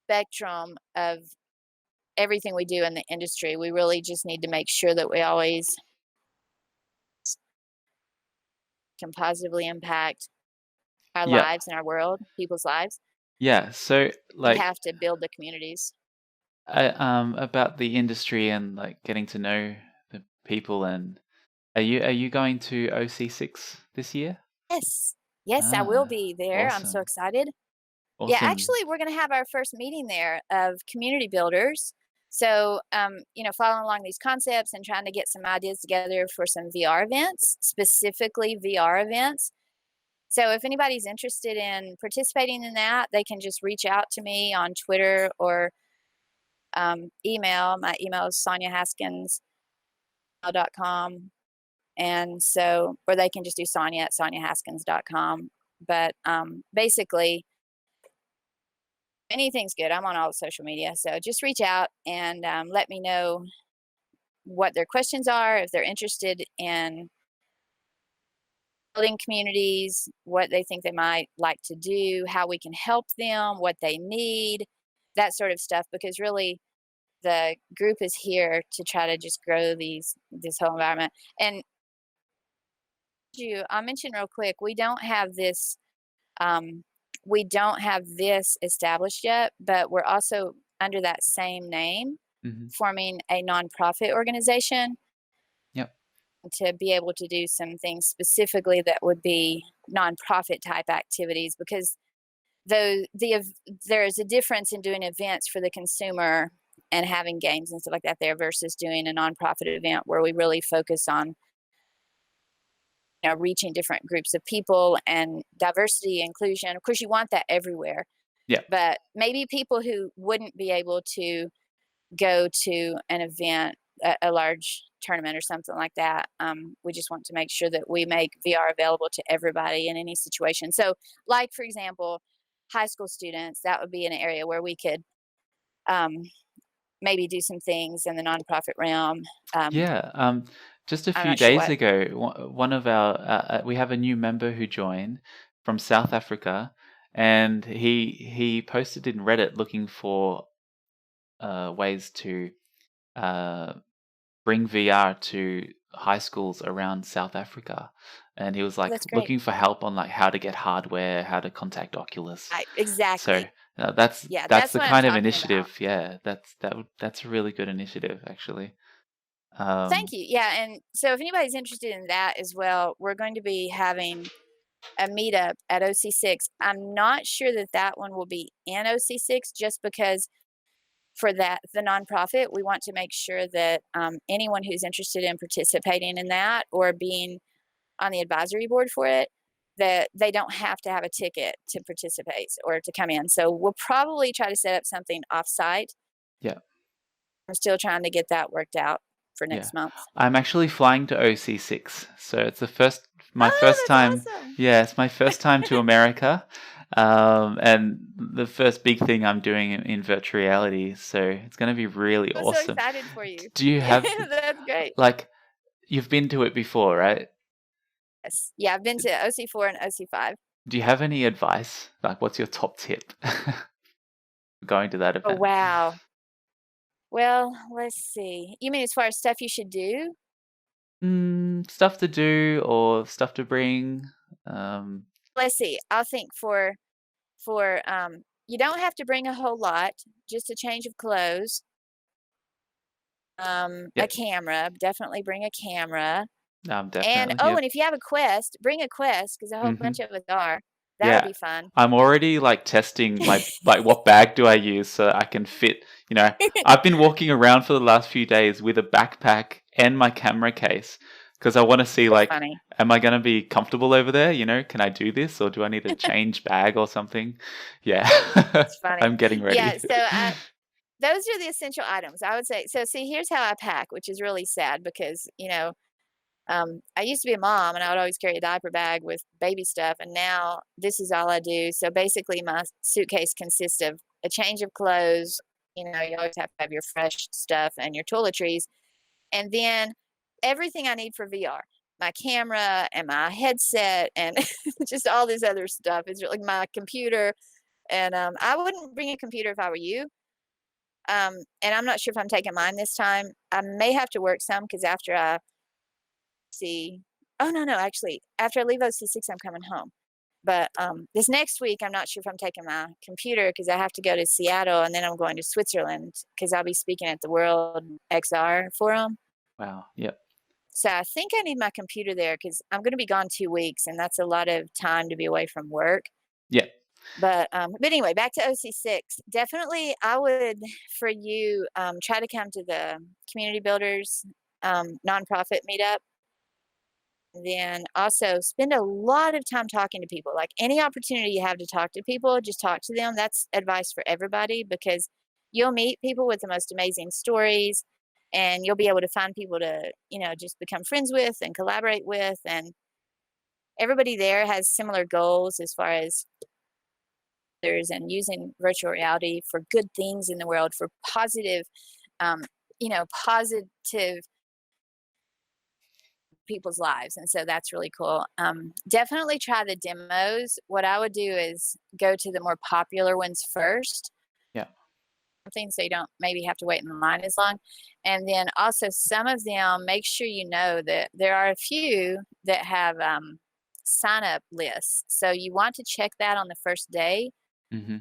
spectrum of everything we do in the industry, we really just need to make sure that we always can positively impact our yeah, lives and our world, people's lives, yeah. So and like have to build the communities. about the industry and like getting to know the people and are you going to OC6 this year? Yes. Yes, I will Ah, be there. I'm so awesome. excited. Yeah, Awesome. actually, we're going to have our first meeting there of community builders. So, following along these concepts and trying to get some ideas together for some VR events, specifically VR events. So, if anybody's interested in participating in that, they can just reach out to me on Twitter or email. My email is sonyahaskins.com. And so, or they can just do Sonya at sonyahaskins.com. But basically, anything's good. I'm on all the social media. So just reach out and let me know what their questions are, if they're interested in building communities, what they think they might like to do, how we can help them, what they need, that sort of stuff. Because really, the group is here to try to just grow this whole environment. And I'll mention real quick, um, we don't have this established yet, but we're also under that same name Hmm. forming a nonprofit organization Yep. to be able to do some things specifically that would be nonprofit type activities, because there is a difference in doing events for the consumer and having games and stuff like that there versus doing a nonprofit event where we really focus on reaching different groups of people and diversity, inclusion. Of course, you want that everywhere, Yep. but maybe people who wouldn't be able to go to an event, a large tournament or something like that. We just want to make sure that we make VR available to everybody in any situation. So, like for example, high school students, that would be an area where we could um, maybe do some things in the nonprofit realm. Yeah. Just a I'm few not sure days what. ago, one of our we have a new member who joined from South Africa, and he posted in Reddit looking for ways to uh, bring VR to high schools around South Africa, and he was Oh, like that's great. looking for help on like how to get hardware, how to contact Oculus. So Exactly. that's Yeah, that's that's the what I'm kind of talking about. initiative. Yeah, that's a really good initiative actually. Thank Um, you. Yeah, and so if anybody's interested in that as well, we're going to be having a meetup at OC6. I'm not sure that that one will be in OC6 just because for the nonprofit, we want to make sure that anyone who's interested in participating in that or being on the advisory board for it, that they don't have to have a ticket to participate or to come in. So we'll probably try to set up something offsite. yeah. I'm still trying to get that worked out for Yeah. next month. I'm actually flying to OC6. So it's my Oh, first time. that's awesome. Yeah, it's my first time to America. And the first big thing I'm doing in virtual reality. So it's going to be really I'm so awesome. excited for you. Do you Yeah, have, that's great. like, you've been to it before, right? Yes. Yeah, I've been to OC4 and OC5. Do you have any advice? Like, what's your top tip for going to that Oh, event? wow. Well, let's see. You mean as far as stuff you should do? Stuff to do or stuff to bring? Um, Let's see. I'll think for you don't have to bring a whole lot, just a change of clothes, yeah, a camera, definitely bring a camera. And definitely. oh, Yep. and if you have a Quest, bring a Quest because a whole Hmm. bunch of us are. That'll Yeah, be fun. I'm already like testing my like what bag do I use so I can fit, you know, I've been walking around for the last few days with a backpack and my camera case because I want to see So like funny. am I going to be comfortable over there, you know, can I do this or do I need a change bag or something? Yeah. It's funny. I'm getting Yeah, ready. so those are the essential items, I would say. So see, here's how I pack, which is really sad because, I used to be a mom and I would always carry a diaper bag with baby stuff, and now this is all I do. So basically, my suitcase consists of a change of clothes. You always have to have your fresh stuff and your toiletries, and then everything I need for VR, my camera and my headset, and just all this other stuff. It's like my computer, and I wouldn't bring a computer if I were you. And I'm not sure if I'm taking mine this time. I may have to work some because after I see oh, no, actually, after I leave OC6, I'm coming home. But, this next week, I'm not sure if I'm taking my computer because I have to go to Seattle, and then I'm going to Switzerland because 'cause I'll be speaking at the World XR Forum. Wow. Yep. So I think I need my computer there because 'cause I'm gonna be gone 2 weeks, and that's a lot of time to be away from work. Yep. But anyway, back to OC6. Definitely, I would for you try to come to the community builders nonprofit meetup. Then also spend a lot of time talking to people. Like any opportunity you have to talk to people, just talk to them. That's advice for everybody because you'll meet people with the most amazing stories and you'll be able to find people to, just become friends with and collaborate with. And everybody there has similar goals as far as others and using virtual reality for good things in the world, for positive, um, positive people's lives. And so that's really cool. Definitely try the demos. What I would do is go to the more popular ones first, Yeah. something so you don't maybe have to wait in line as long. And then also some of them, make sure you know that there are a few that have sign up lists. So you want to check that on the first day. Hmm.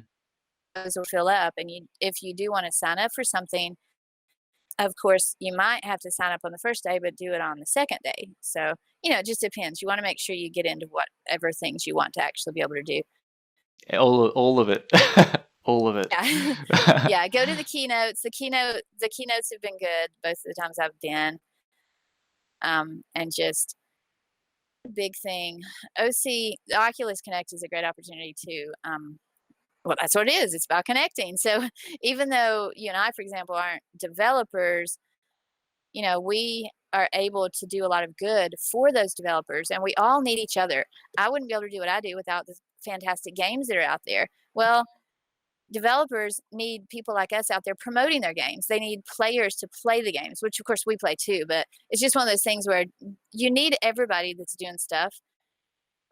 Those will fill up. And if you do want to sign up for something, of course, you might have to sign up on the first day, but do it on the second day. So, it just depends. You want to make sure you get into whatever things you want to actually be able to do. All of it. All of it. Yeah. Yeah. Go to the keynotes. The keynotes have been good both of the times I've been. And just a big thing. The Oculus Connect is a great opportunity too. Well, that's what it is. It's about connecting. So even though you and I, for example, aren't developers, we are able to do a lot of good for those developers and we all need each other. I wouldn't be able to do what I do without the fantastic games that are out there. Well, developers need people like us out there promoting their games. They need players to play the games, which of course we play too, but it's just one of those things where you need everybody that's doing stuff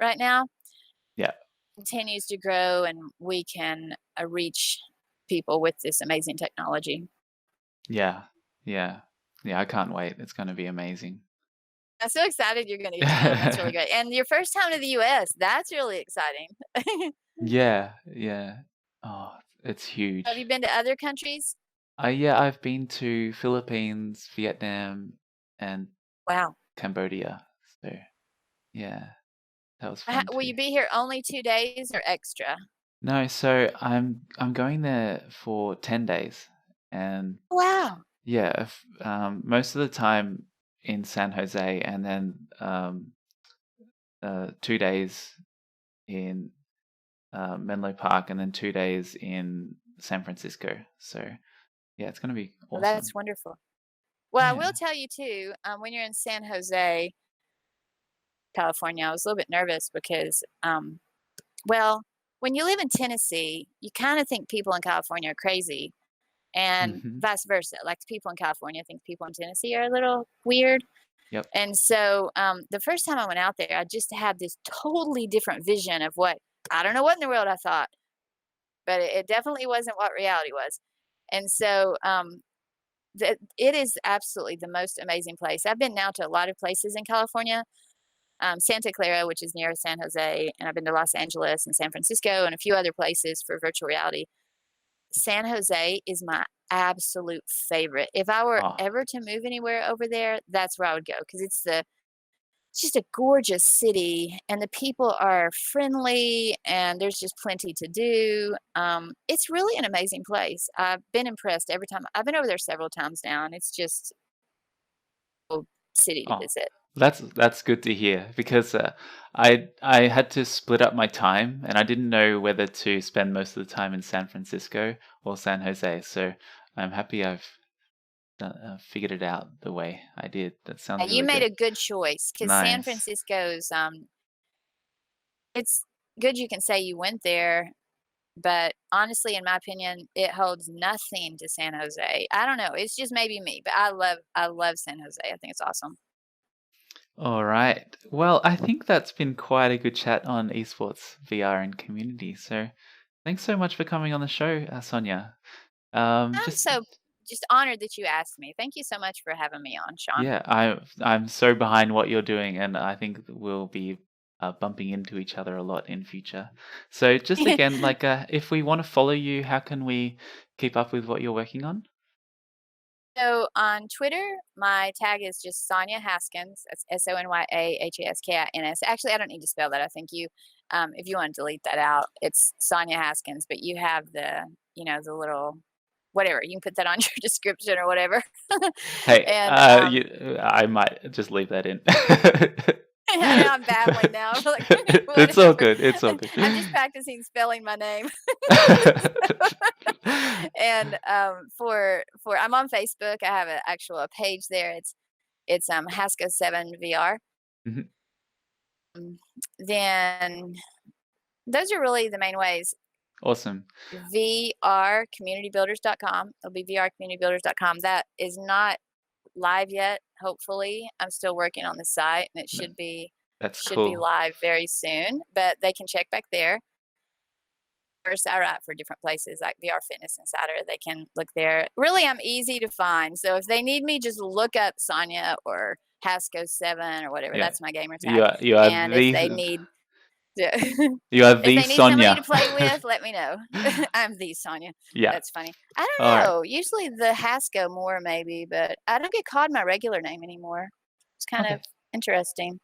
right now Yeah. continues to grow and we can reach people with this amazing technology. Yeah. Yeah. Yeah. I can't wait. It's going to be amazing. I'm so excited you're gonna get to come. That's really great. And your first time to the US, that's really exciting. Yeah. Yeah. Oh, it's Have you huge. been to other countries? Yeah, I've been to Philippines, Vietnam, and Wow. Cambodia. So yeah, that was fun Will too. you be here only 2 days or extra? No, so I'm going there for 10 days, and Wow. yeah, most of the time in San Jose, and then 2 days in Menlo Park, and then 2 days in San Francisco. So yeah, it's gonna be Well, awesome. that's wonderful. Well, I will Yeah. tell you too, when you're in San Jose, California, I was a little bit nervous because, well, when you live in Tennessee, you kind of think people in California are crazy, and Hmm. vice versa. Like the people in California think people in Tennessee are a little weird. Yep. And so the first time I went out there, I just had this totally different vision of what I don't know what in the world I thought, but it definitely wasn't what reality was. And so it is absolutely the most amazing place. I've been now to a lot of places in California, Santa Clara, which is near San Jose, and I've been to Los Angeles and San Francisco and a few other places for virtual reality. San Jose is my absolute favorite. If I were Oh, ever to move anywhere over there, that's where I would go because it's just a gorgeous city and the people are friendly and there's just plenty to do. It's really an amazing place. I've been impressed every time. I've been over there several times now and it's just a city to oh, visit. that's good to hear because I had to split up my time and I didn't know whether to spend most of the time in San Francisco or San Jose. So I'm happy I've figured it out the way I did. That sounds You really made good. a good choice because San Nice. Francisco's, it's good you can say you went there, but honestly, in my opinion, it holds nothing to San Jose. I don't know. It's just maybe me, but I love San Jose. I think it's awesome. All right. Well, I think that's been quite a good chat on esports, VR, and community. So thanks so much for coming on the show, Sonia. I'm Just so just honored that you asked me. Thank you so much for having me on, Sean. Yeah, I'm so behind what you're doing, and I think we'll be bumping into each other a lot in future. So just again, like, if we want to follow you, how can we keep up with what you're working on? So on Twitter, my tag is just Sonya Haskins. That's SonyAhaskins. Actually, I don't need to spell that. I think you. If you want to delete that out, it's Sonya Haskins, but you have the little whatever. You can put that on your description or whatever. Hey, And I might just leave that in. I know I'm babbling now. I'm like, It's all whatever. good. It's all good. I'm just practicing spelling my name. And for I'm on Facebook. I have an actual page there. It's Hasko7 VR. Mhm. Then those are really the main ways. Awesome. VRcommunitybuilders.com. It'll be VRcommunitybuilders.com. That is not live yet. Hopefully, I'm still working on the site, and it No, that's should be cool. live very soon. But they can check back there. First, I write for different places like VR Fitness Insider. They can look there. Really, I'm easy to find. So if they need me, just look up Sonya or Hasko7 or whatever. Yeah. That's my gamer You tag. are you are And if they the need yeah. you are If the they need somebody to Sonya. play with, let me know. I'm the Sonya. Yeah. That's funny. I don't All right. know. Usually the Hasko more maybe, but I don't get called my regular name anymore. It's kind of Okay. interesting.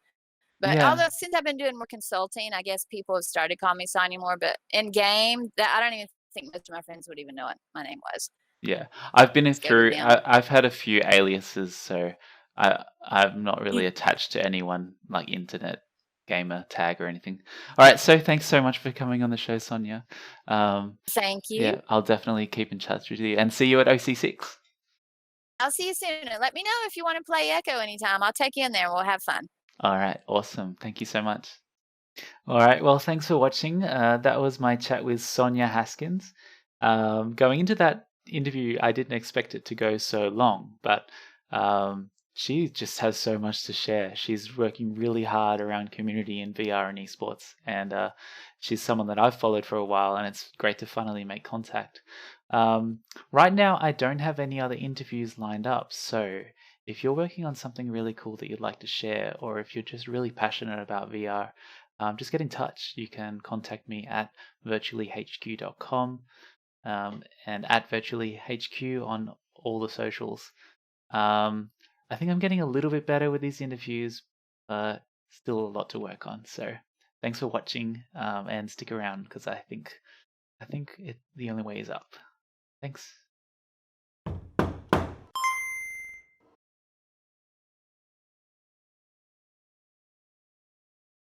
But Yeah. although since I've been doing more consulting, I guess people have started calling me Sonya more. But in game, that I don't even think most of my friends would even know what my name was. Yeah. I've been in Just go with through them. I've had a few aliases, so I'm not Mm. really attached to anyone like internet gamer tag or anything. All right, so thanks so much for coming on the show, Sonia. Thank Yeah, you. I'll definitely keep in touch with you and see you at OC6. I'll see you soon. And let me know if you want to play Echo anytime. I'll take you in there and we'll have fun. All right, awesome. Thank you so much. All right. Well, thanks for watching. That was my chat with Sonya Haskins. Going into that interview, I didn't expect it to go so long, but she just has so much to share. She's working really hard around community in VR and esports, and she's someone that I've followed for a while, and it's great to finally make contact. Right now, I don't have any other interviews lined up, so if you're working on something really cool that you'd like to share, or if you're just really passionate about VR, just get in touch. You can contact me at virtuallyhq.com and at virtuallyhq on all the socials. I think I'm getting a little bit better with these interviews, but still a lot to work on. So thanks for watching and stick around because I think the only way is up. Thanks.